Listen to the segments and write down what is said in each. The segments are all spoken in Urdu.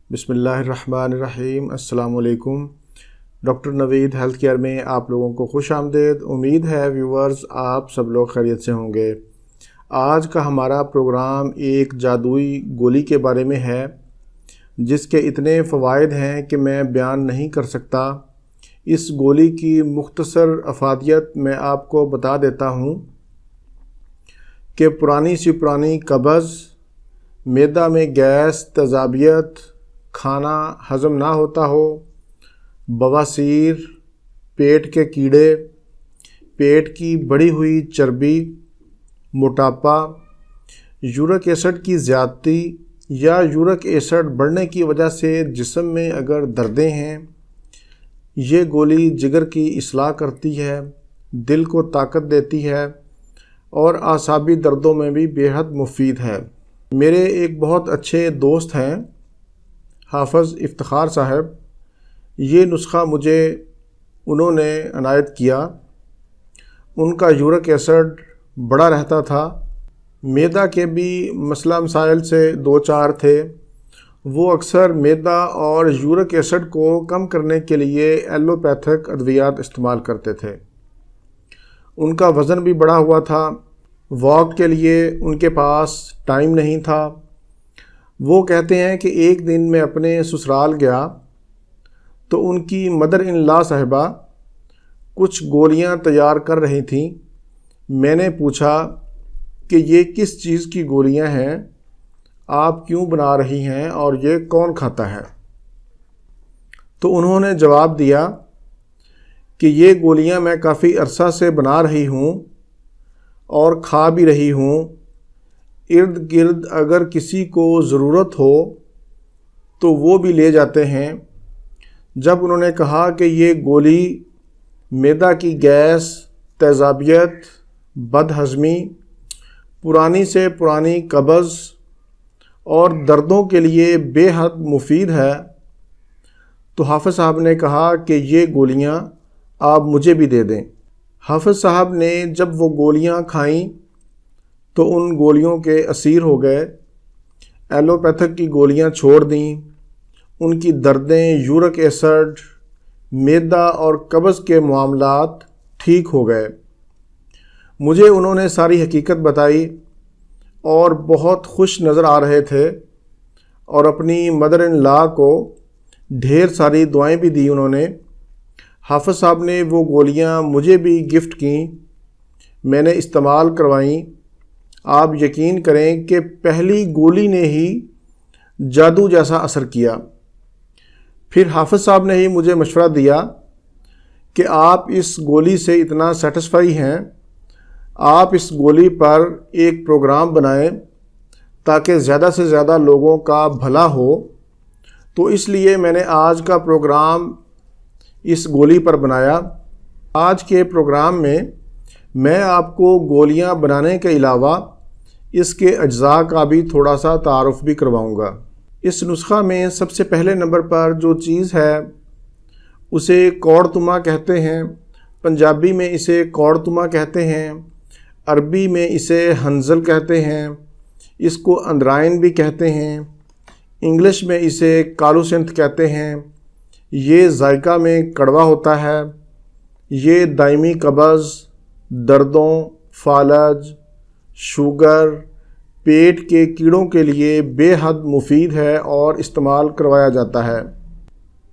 بسم اللہ الرحمن الرحیم۔ السلام علیکم۔ ڈاکٹر نوید ہیلتھ کیئر میں آپ لوگوں کو خوش آمدید۔ امید ہے ویورز آپ سب لوگ خیریت سے ہوں گے۔ آج کا ہمارا پروگرام ایک جادوئی گولی کے بارے میں ہے جس کے اتنے فوائد ہیں کہ میں بیان نہیں کر سکتا۔ اس گولی کی مختصر افادیت میں آپ کو بتا دیتا ہوں کہ پرانی سی پرانی قبض، معدہ میں گیس، تیزابیت، کھانا ہضم نہ ہوتا ہو، بواسیر، پیٹ کے کیڑے، پیٹ کی بڑھی ہوئی چربی، موٹاپا، یورک ایسڈ کی زیادتی یا یورک ایسڈ بڑھنے کی وجہ سے جسم میں اگر دردیں ہیں، یہ گولی جگر کی اصلاح کرتی ہے، دل کو طاقت دیتی ہے اور اعصابی دردوں میں بھی بے حد مفید ہے۔ میرے ایک بہت اچھے دوست ہیں حافظ افتخار صاحب، یہ نسخہ مجھے انہوں نے عنایت کیا۔ ان کا یورک ایسڈ بڑا رہتا تھا، معدہ کے بھی مسئلہ مسائل سے دو چار تھے۔ وہ اکثر معدہ اور یورک ایسڈ کو کم کرنے کے لیے ایلوپیتھک ادویات استعمال کرتے تھے۔ ان کا وزن بھی بڑا ہوا تھا، واک کے لیے ان کے پاس ٹائم نہیں تھا۔ وہ کہتے ہیں کہ ایک دن میں اپنے سسرال گیا تو ان کی مدر ان لا صاحبہ کچھ گولیاں تیار کر رہی تھیں۔ میں نے پوچھا کہ یہ کس چیز کی گولیاں ہیں، آپ کیوں بنا رہی ہیں اور یہ کون کھاتا ہے؟ تو انہوں نے جواب دیا کہ یہ گولیاں میں کافی عرصہ سے بنا رہی ہوں اور کھا بھی رہی ہوں۔ ارد گرد اگر کسی کو ضرورت ہو تو وہ بھی لے جاتے ہیں۔ جب انہوں نے کہا کہ یہ گولی معدہ کی گیس، تیزابیت، بد ہضمی، پرانی سے پرانی قبض اور دردوں کے لیے بے حد مفید ہے، تو حافظ صاحب نے کہا کہ یہ گولیاں آپ مجھے بھی دے دیں۔ حافظ صاحب نے جب وہ گولیاں کھائیں تو ان گولیوں کے اسیر ہو گئے، ایلوپیتھک کی گولیاں چھوڑ دیں۔ ان کی دردیں، یورک ایسڈ، معدہ اور قبض کے معاملات ٹھیک ہو گئے۔ مجھے انہوں نے ساری حقیقت بتائی اور بہت خوش نظر آ رہے تھے، اور اپنی مدر ان لا کو ڈھیر ساری دعائیں بھی دی انہوں نے۔ حافظ صاحب نے وہ گولیاں مجھے بھی گفٹ کیں، میں نے استعمال کروائیں۔ آپ یقین کریں کہ پہلی گولی نے ہی جادو جیسا اثر کیا۔ پھر حافظ صاحب نے ہی مجھے مشورہ دیا کہ آپ اس گولی سے اتنا سیٹسفائی ہیں، آپ اس گولی پر ایک پروگرام بنائیں تاکہ زیادہ سے زیادہ لوگوں کا بھلا ہو۔ تو اس لیے میں نے آج کا پروگرام اس گولی پر بنایا۔ آج کے پروگرام میں آپ کو گولیاں بنانے کے علاوہ اس کے اجزاء کا بھی تھوڑا سا تعارف بھی کرواؤں گا۔ اس نسخہ میں سب سے پہلے نمبر پر جو چیز ہے اسے کوڑ تما کہتے ہیں۔ پنجابی میں اسے کوڑ تما کہتے ہیں، عربی میں اسے ہنزل کہتے ہیں، اس کو اندرائن بھی کہتے ہیں، انگلش میں اسے کالو سنتھ کہتے ہیں۔ یہ ذائقہ میں کڑوا ہوتا ہے۔ یہ دائمی قبض، دردوں، فالج، شوگر، پیٹ کے کیڑوں کے لیے بے حد مفید ہے اور استعمال کروایا جاتا ہے۔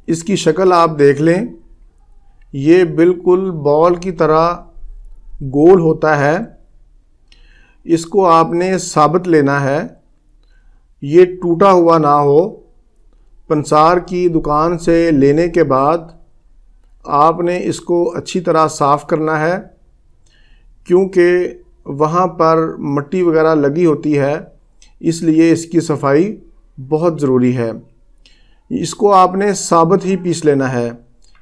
اس کی شکل آپ دیکھ لیں، یہ بالکل بال کی طرح گول ہوتا ہے۔ اس کو آپ نے ثابت لینا ہے، یہ ٹوٹا ہوا نہ ہو۔ پنسار کی دکان سے لینے کے بعد آپ نے اس کو اچھی طرح صاف کرنا ہے، کیونکہ وہاں پر مٹی وغیرہ لگی ہوتی ہے، اس لیے اس کی صفائی بہت ضروری ہے۔ اس کو آپ نے ثابت ہی پیس لینا ہے،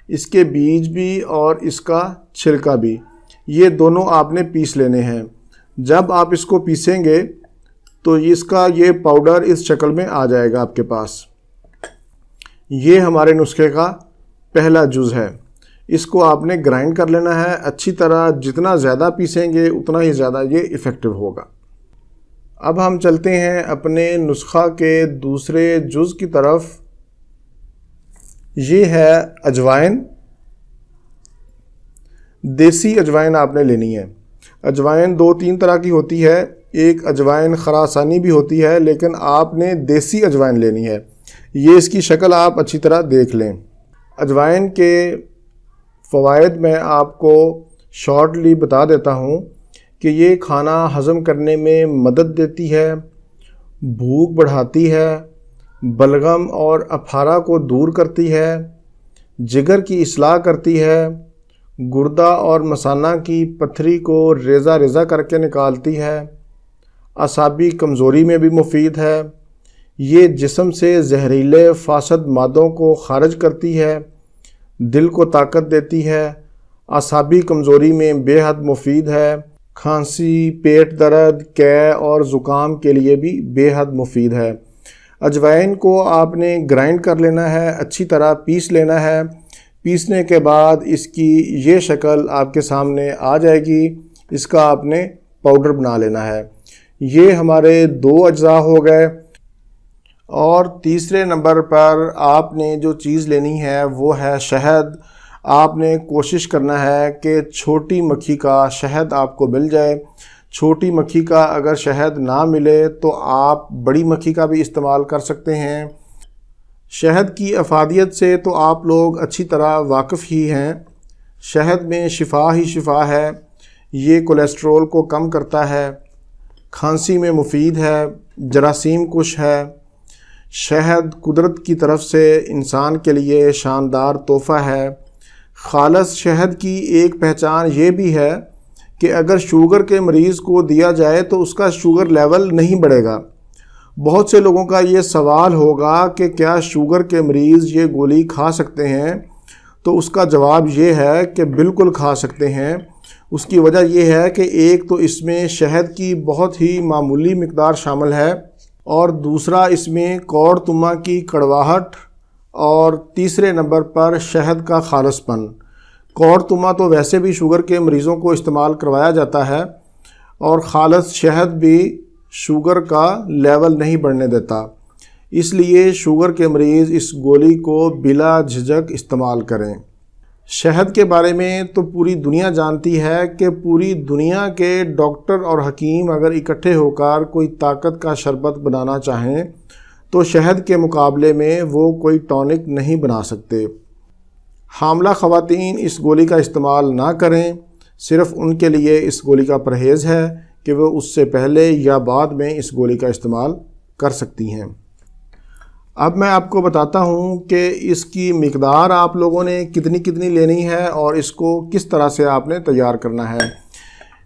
اس کے بیج بھی اور اس کا چھلکا بھی، یہ دونوں آپ نے پیس لینے ہیں۔ جب آپ اس کو پیسیں گے تو اس کا یہ پاؤڈر اس شکل میں آ جائے گا آپ کے پاس۔ یہ ہمارے نسخے کا پہلا جز ہے۔ اس کو آپ نے گرائنڈ کر لینا ہے اچھی طرح، جتنا زیادہ پیسیں گے اتنا ہی زیادہ یہ ایفیکٹو ہوگا۔ اب ہم چلتے ہیں اپنے نسخہ کے دوسرے جز کی طرف، یہ ہے اجوائن، دیسی اجوائن آپ نے لینی ہے۔ اجوائن 2-3 طرح کی ہوتی ہے، ایک اجوائن خراسانی بھی ہوتی ہے، لیکن آپ نے دیسی اجوائن لینی ہے۔ یہ اس کی شکل آپ اچھی طرح دیکھ لیں۔ اجوائن کے فوائد میں آپ کو شارٹلی بتا دیتا ہوں کہ یہ کھانا ہضم کرنے میں مدد دیتی ہے، بھوک بڑھاتی ہے، بلغم اور اپھارا کو دور کرتی ہے، جگر کی اصلاح کرتی ہے، گردہ اور مثانہ کی پتھری کو ریزہ ریزہ کر کے نکالتی ہے، اعصابی کمزوری میں بھی مفید ہے، یہ جسم سے زہریلے فاسد مادوں کو خارج کرتی ہے، دل کو طاقت دیتی ہے، اعصابی کمزوری میں بے حد مفید ہے، کھانسی، پیٹ درد، قے اور زکام کے لیے بھی بے حد مفید ہے۔ اجوائن کو آپ نے گرائنڈ کر لینا ہے، اچھی طرح پیس لینا ہے۔ پیسنے کے بعد اس کی یہ شکل آپ کے سامنے آ جائے گی، اس کا آپ نے پاؤڈر بنا لینا ہے۔ یہ ہمارے 2 اجزاء ہو گئے۔ اور تیسرے نمبر پر آپ نے جو چیز لینی ہے وہ ہے شہد۔ آپ نے کوشش کرنا ہے کہ چھوٹی مکھی کا شہد آپ کو مل جائے۔ چھوٹی مکھی کا اگر شہد نہ ملے تو آپ بڑی مکھی کا بھی استعمال کر سکتے ہیں۔ شہد کی افادیت سے تو آپ لوگ اچھی طرح واقف ہی ہیں۔ شہد میں شفا ہی شفا ہے۔ یہ کولیسٹرول کو کم کرتا ہے، کھانسی میں مفید ہے، جراثیم کش ہے۔ شہد قدرت کی طرف سے انسان کے لیے شاندار تحفہ ہے۔ خالص شہد کی ایک پہچان یہ بھی ہے کہ اگر شوگر کے مریض کو دیا جائے تو اس کا شوگر لیول نہیں بڑھے گا۔ بہت سے لوگوں کا یہ سوال ہوگا کہ کیا شوگر کے مریض یہ گولی کھا سکتے ہیں؟ تو اس کا جواب یہ ہے کہ بالکل کھا سکتے ہیں۔ اس کی وجہ یہ ہے کہ ایک تو اس میں شہد کی بہت ہی معمولی مقدار شامل ہے، اور دوسرا اس میں کوڑ تما کی کڑواہٹ، اور تیسرے نمبر پر شہد کا خالص پن۔ کوڑ تما تو ویسے بھی شوگر کے مریضوں کو استعمال کروایا جاتا ہے، اور خالص شہد بھی شوگر کا لیول نہیں بڑھنے دیتا، اس لیے شوگر کے مریض اس گولی کو بلا جھجک استعمال کریں۔ شہد کے بارے میں تو پوری دنیا جانتی ہے کہ پوری دنیا کے ڈاکٹر اور حکیم اگر اکٹھے ہو کر کوئی طاقت کا شربت بنانا چاہیں تو شہد کے مقابلے میں وہ کوئی ٹونک نہیں بنا سکتے۔ حاملہ خواتین اس گولی کا استعمال نہ کریں، صرف ان کے لیے اس گولی کا پرہیز ہے کہ وہ اس سے پہلے یا بعد میں اس گولی کا استعمال کر سکتی ہیں۔ اب میں آپ کو بتاتا ہوں کہ اس کی مقدار آپ لوگوں نے کتنی لینی ہے اور اس کو کس طرح سے آپ نے تیار کرنا ہے۔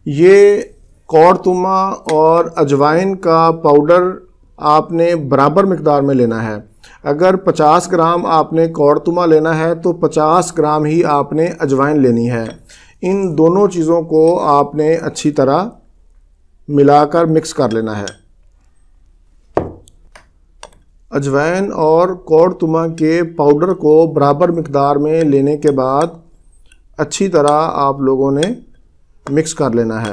یہ کوڑ تما اور اجوائن کا پاؤڈر آپ نے برابر مقدار میں لینا ہے۔ اگر 50 گرام آپ نے کوڑ تما لینا ہے تو 50 گرام ہی آپ نے اجوائن لینی ہے۔ ان دونوں چیزوں کو آپ نے اچھی طرح ملا کر مکس کر لینا ہے۔ اجوائن اور کوڑ تما کے پاؤڈر کو برابر مقدار میں لینے کے بعد اچھی طرح آپ لوگوں نے مکس کر لینا ہے۔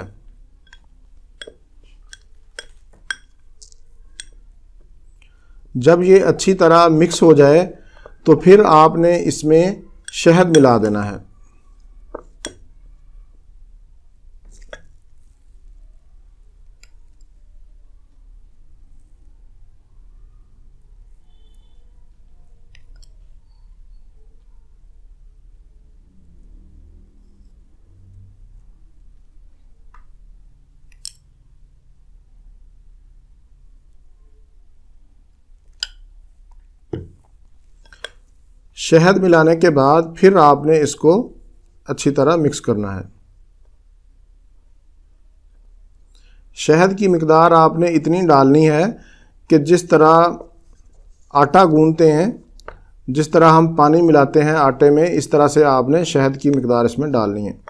جب یہ اچھی طرح مکس ہو جائے تو پھر آپ نے اس میں شہد ملا دینا ہے۔ شہد ملانے کے بعد پھر آپ نے اس کو اچھی طرح مکس کرنا ہے۔ شہد کی مقدار آپ نے اتنی ڈالنی ہے کہ جس طرح آٹا گوندتے ہیں، جس طرح ہم پانی ملاتے ہیں آٹے میں، اس طرح سے آپ نے شہد کی مقدار اس میں ڈالنی ہے۔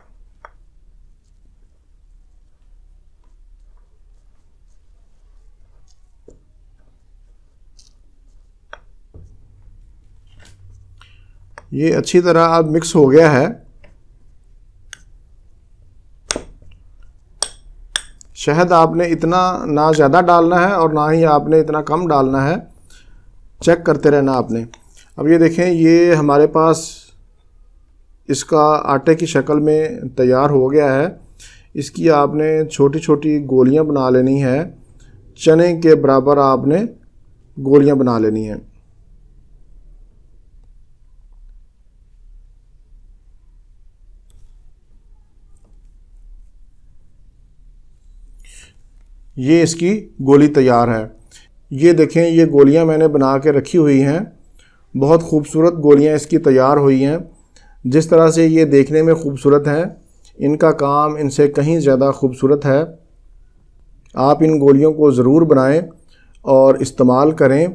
یہ اچھی طرح اب مکس ہو گیا ہے۔ شہد آپ نے اتنا نہ زیادہ ڈالنا ہے اور نہ ہی آپ نے اتنا کم ڈالنا ہے، چیک کرتے رہنا آپ نے۔ اب یہ دیکھیں، یہ ہمارے پاس اس کا آٹے کی شکل میں تیار ہو گیا ہے۔ اس کی آپ نے چھوٹی چھوٹی گولیاں بنا لینی ہے، چنے کے برابر آپ نے گولیاں بنا لینی ہیں۔ یہ اس کی گولی تیار ہے۔ یہ دیکھیں، یہ گولیاں میں نے بنا کے رکھی ہوئی ہیں، بہت خوبصورت گولیاں اس کی تیار ہوئی ہیں۔ جس طرح سے یہ دیکھنے میں خوبصورت ہیں، ان کا کام ان سے کہیں زیادہ خوبصورت ہے۔ آپ ان گولیوں کو ضرور بنائیں اور استعمال کریں۔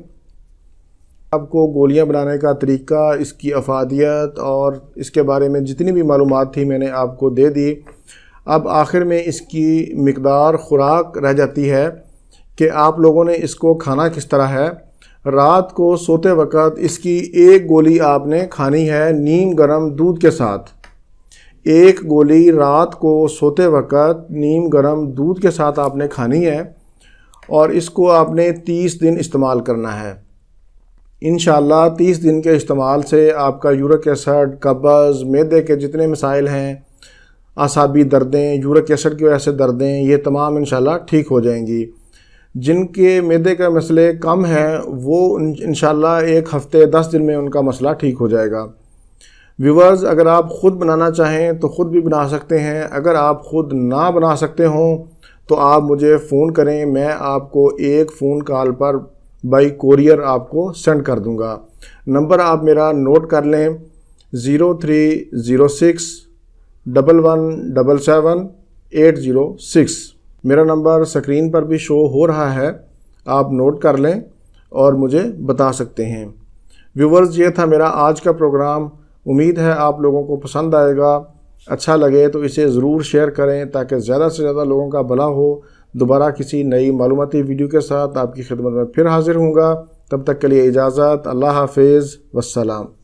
آپ کو گولیاں بنانے کا طریقہ، اس کی افادیت اور اس کے بارے میں جتنی بھی معلومات تھی میں نے آپ کو دے دی۔ اب آخر میں اس کی مقدار خوراک رہ جاتی ہے کہ آپ لوگوں نے اس کو کھانا کس طرح ہے۔ رات کو سوتے وقت اس کی ایک گولی آپ نے کھانی ہے نیم گرم دودھ کے ساتھ۔ ایک گولی رات کو سوتے وقت نیم گرم دودھ کے ساتھ آپ نے کھانی ہے، اور اس کو آپ نے 30 دن استعمال کرنا ہے۔ انشاءاللہ 30 دن کے استعمال سے آپ کا یورک ایسڈ، قبض، معدے کے جتنے مسائل ہیں، اعصابی دردیں، یورک ایسڈ کی وجہ سے دردیں، یہ تمام انشاءاللہ ٹھیک ہو جائیں گی۔ جن کے معدے کے مسئلے کم ہیں وہ انشاءاللہ 1 ہفتے 10 دن میں ان کا مسئلہ ٹھیک ہو جائے گا۔ ویورز، اگر آپ خود بنانا چاہیں تو خود بھی بنا سکتے ہیں۔ اگر آپ خود نہ بنا سکتے ہوں تو آپ مجھے فون کریں، میں آپ کو ایک phone call per by courier آپ کو سینڈ کر دوں گا۔ نمبر آپ میرا نوٹ کر لیں، 0306 1177 806۔ میرا نمبر سکرین پر بھی شو ہو رہا ہے، آپ نوٹ کر لیں اور مجھے بتا سکتے ہیں۔ ویورز، یہ تھا میرا آج کا پروگرام۔ امید ہے آپ لوگوں کو پسند آئے گا۔ اچھا لگے تو اسے ضرور شیئر کریں تاکہ زیادہ سے زیادہ لوگوں کا بھلا ہو۔ دوبارہ کسی نئی معلوماتی ویڈیو کے ساتھ آپ کی خدمت میں پھر حاضر ہوں گا۔ تب تک کے لیے اجازت، اللہ حافظ، والسلام۔